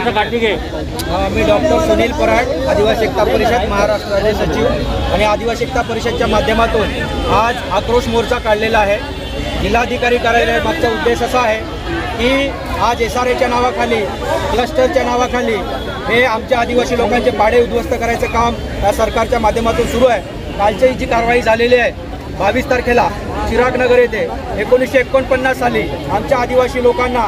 मी doctor Sunil Parad, आदिवासी एकता परिषद महाराष्ट्र राज्य सचिव आणि आदिवासी एकता परिषदच्या माध्यमातून आज आक्रोश मोर्चा काढलेला आहे। जिल्हाधिकारी कार्यालय मागचा उद्देश असा आहे की आज SRAच्या नावाखाली, क्लस्टरच्या नावाखाली हे आमच्या आदिवासी लोकांचे पाडे उद्ध्वस्त करायचं काम या सरकारच्या माध्यमातून सुरू आहे। कालची जी कारवाई झालेली आहे 22 तारखेला चिरागनगर येथे 1949 साली आमच्या आदिवासी लोकांना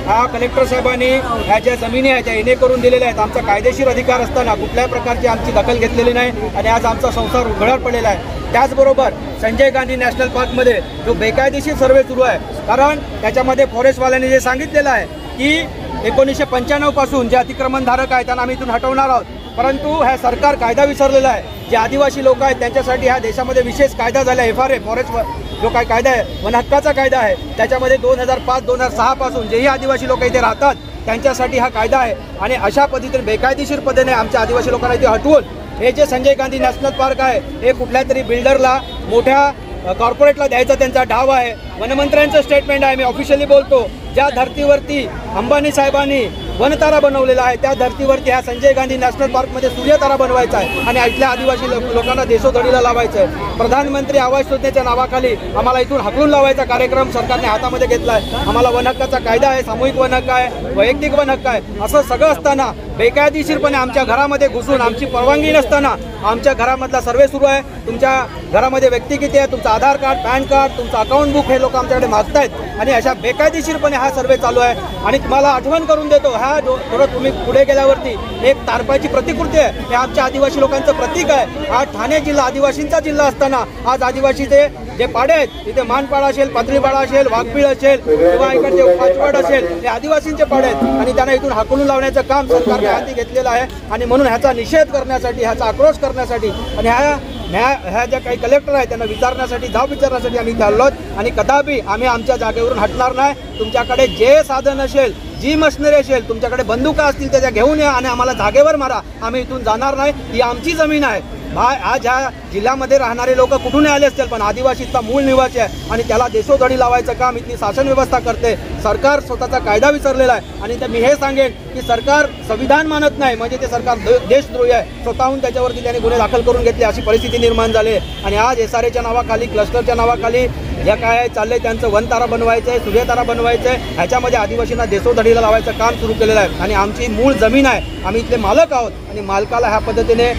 हा कलेक्टर साहेबांनी ह्या ज्या जमिनी आहेत त्या येणे करून दिलेल्या आहेत। आमचा कायदेशीर अधिकार असताना कुठल्याही प्रकारची आमची दखल घेतलेली नाही आणि आज आमचा संसार उघड्यावर पडलेला आहे। त्याचबरोबर संजय गांधी नॅशनल पार्कमध्ये जो बेकायदेशीर सर्वे सुरू आहे, कारण त्याच्यामध्ये फॉरेस्टवाल्यांनी जे सांगितलेलं आहे की 1995 पासून जे अतिक्रमणधारक आहेत त्यांना आम्ही इथून हटवणार आहोत, परंतु हा सरकार कायदा विसरलेला आहे। जे आदिवासी लोक आहेत त्यांच्यासाठी ह्या देशामध्ये विशेष कायदा झाला FRA फॉरेस्ट जो काय कायदा आहे, वन हक्काचा कायदा आहे, त्याच्यामध्ये 2005-2006 पासून जेही आदिवासी लोक इथे राहतात त्यांच्यासाठी हा कायदा आहे। आणि अशा पद्धतीने बेकायदेशीर पद्धतीने आमच्या आदिवासी लोकांना इथे हटवून हे जे संजय गांधी नॅशनल पार्क आहे हे कुठल्या तरी बिल्डरला, मोठ्या कॉर्पोरेटला द्यायचा त्यांचा डाव आहे। वनमंत्र्यांचं स्टेटमेंट आहे, मी ऑफिशियली बोलतो, ज्या धर्तीवरती अंबानी साहेबांनी वनतारा बनवलेला आहे त्या धर्तीवरती ह्या संजय गांधी नॅशनल पार्कमध्ये सूर्यतारा बनवायचा आहे आणि इथल्या आदिवासी लोकांना देशोधडीला लावायचं आहे। प्रधानमंत्री आवास योजनेच्या नावाखाली आम्हाला इथून हाकलून लावायचा कार्यक्रम सरकारने हातामध्ये घेतला आहे। आम्हाला वन हक्काचा कायदा आहे, सामूहिक वन हक्क आहे, वैयक्तिक वन हक्क आहे, असं सगळं असताना बेकायदेशीरपणे आमच्या घरामध्ये घुसून आमची परवानगी नसताना आमच्या घरामधला सर्वे सुरू आहे। तुमच्या घरामध्ये व्यक्ती किती आहे, तुमचं आधार कार्ड, पॅन कार्ड, तुमचं अकाउंट बुक हे लोक आमच्याकडे मागतायत आणि अशा बेकायदेशीरपणे हा सर्वे चालू आहे। आणि तुम्हाला आठवण करून देतो, हा थोडं तुम्ही पुढे गेल्यावरती एक तारपाची प्रतिकृती आहे, हे आमच्या आदिवासी लोकांचं प्रतीक आहे। हा ठाणे जिल्हा आदिवासींचा जिल्हा असताना आज आदिवासीचे जे पाडे आहेत तिथे मानपाडा असेल, पातळीपाडा असेल, वाघबीळ असेल किंवा इकडचे पाचवड असेल हे आदिवासींचे पाडे आहेत आणि त्यांना इथून हाकलून लावण्याचं काम सरकारने हाती घेतलेलं आहे। आणि म्हणून ह्याचा निषेध करण्यासाठी, ह्याचा आक्रोश करण्यासाठी आणि ह्या ज्या काही कलेक्टर आहेत त्यांना विचारण्यासाठी, जाब विचारण्यासाठी आम्ही इथे आलो आणि कदापि आम्ही आमच्या जागेवरून हटणार नाही। तुमच्याकडे जे साधन असेल, जी मशिनरी असेल, तुमच्याकडे बंदुका असतील त्याच्या घेऊन या आणि आम्हाला जागेवर मारा, आम्ही इथून जाणार नाही। ही आमची जमीन आहे। आज ह्या जिल्ह्यामध्ये राहणारे लोक कुठून आले असतील पण आदिवासीचा मूळ निवासी आहे आणि त्याला देशोधडी लावायचं काम इथली शासन व्यवस्था करते। सरकार स्वतःचा कायदा विसरलेला आहे आणि मी हे सांगेन की सरकार संविधान मानत नाही म्हणजे ते सरकार देशद्रोही आहे। स्वतःहून त्याच्यावरती त्यांनी गुन्हे दाखल करून घेतले, अशी परिस्थिती निर्माण झाली आणि आज SRAच्या नावाखाली, क्लस्टरच्या नावाखाली ज्या काय चाललंय त्यांचं वनतारा बनवायचं आहे, सूर्यतारा बनवायचं आहे, ह्याच्यामध्ये आदिवासींना देशोधडीला लावायचं काम सुरू केलेलं आहे। आणि आमची मूळ जमीन आहे, आम्ही इथले मालक आहोत आणि मालकाला ह्या पद्धतीने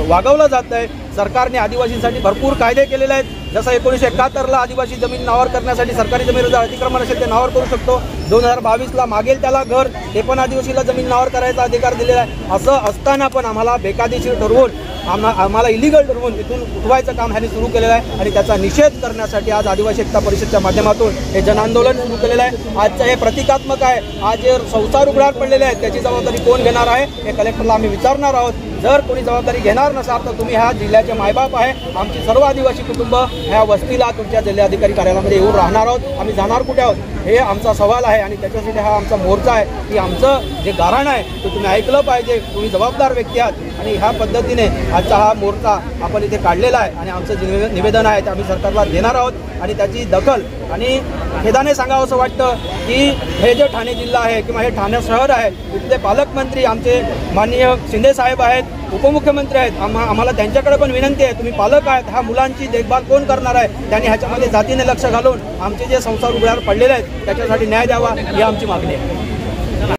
वागवलं जात आहे। सरकारने आदिवासींसाठी भरपूर कायदे केलेले आहेत, जसं 1971ला आदिवासी जमीन नावावर करण्यासाठी सरकारी जमिनीचं अतिक्रमण असेल ते नावावर करू शकतो। 2022ला मागेल त्याला घर, ते पण आदिवासीला जमीन नावावर करायचा अधिकार दिलेला आहे। असं असताना पण आम्हाला बेकायदेशीर ठरवून, आम्हाला इलिगल ठरवून इथून उठवायचं काम ह्यांनी सुरू केलेलं आहे आणि त्याचा निषेध करण्यासाठी आज आदिवासी एकता परिषदच्या माध्यमातून हे जनआंदोलन सुरू केलेलं आहे। आजचं हे प्रतिकात्मक आहे। आज जे संसार उघड्यावर पडलेले आहेत त्याची जबाबदारी कोण घेणार आहे हे कलेक्टरला आम्ही विचारणार आहोत। जर कोणी जबाबदारी घेणार नसाल तर तुम्ही ह्या जिल्ह्याचे मायबाप आहे। आमची सर्व आदिवासी कुटुंब ह्या वस्तीला तुमच्या जिल्हाधिकारी कार्यालयामध्ये येऊन राहणार आहोत। आम्ही जाणार कुठे आहोत हे आमचा सवाल आहे आणि त्याच्यासाठी हा आमचा मोर्चा आहे की आमचं जे गाऱ्हाण आहे ते तुम्ही ऐकलं पाहिजे। तुम्ही जबाबदार व्यक्ती आहात आणि ह्या पद्धतीने आजचा हा मोर्चा आपण इथे काढलेला आहे आणि आमचं जे निवेदन आहे ते आम्ही सरकारला देणार आहोत आणि त्याची दखल आणि खेदाने सांगावं असं वाटतं की हे जे ठाणे जिल्हा आहे किंवा हे ठाणे शहर आहे, इथले पालकमंत्री आमचे माननीय शिंदे साहेब आहेत, उपमुख्यमंत्री आहेत, आम्हाला त्यांच्याकडे पण विनंती आहे, तुम्ही पालक आहेत, ह्या मुलांची देखभाल कोण करणार आहे? त्यांनी ह्याच्यामध्ये जातीने लक्ष घालून आमचे जे संसार उघड्यावर पडलेले आहेत त्याच्यासाठी न्याय द्यावा ही आमची मागणी आहे।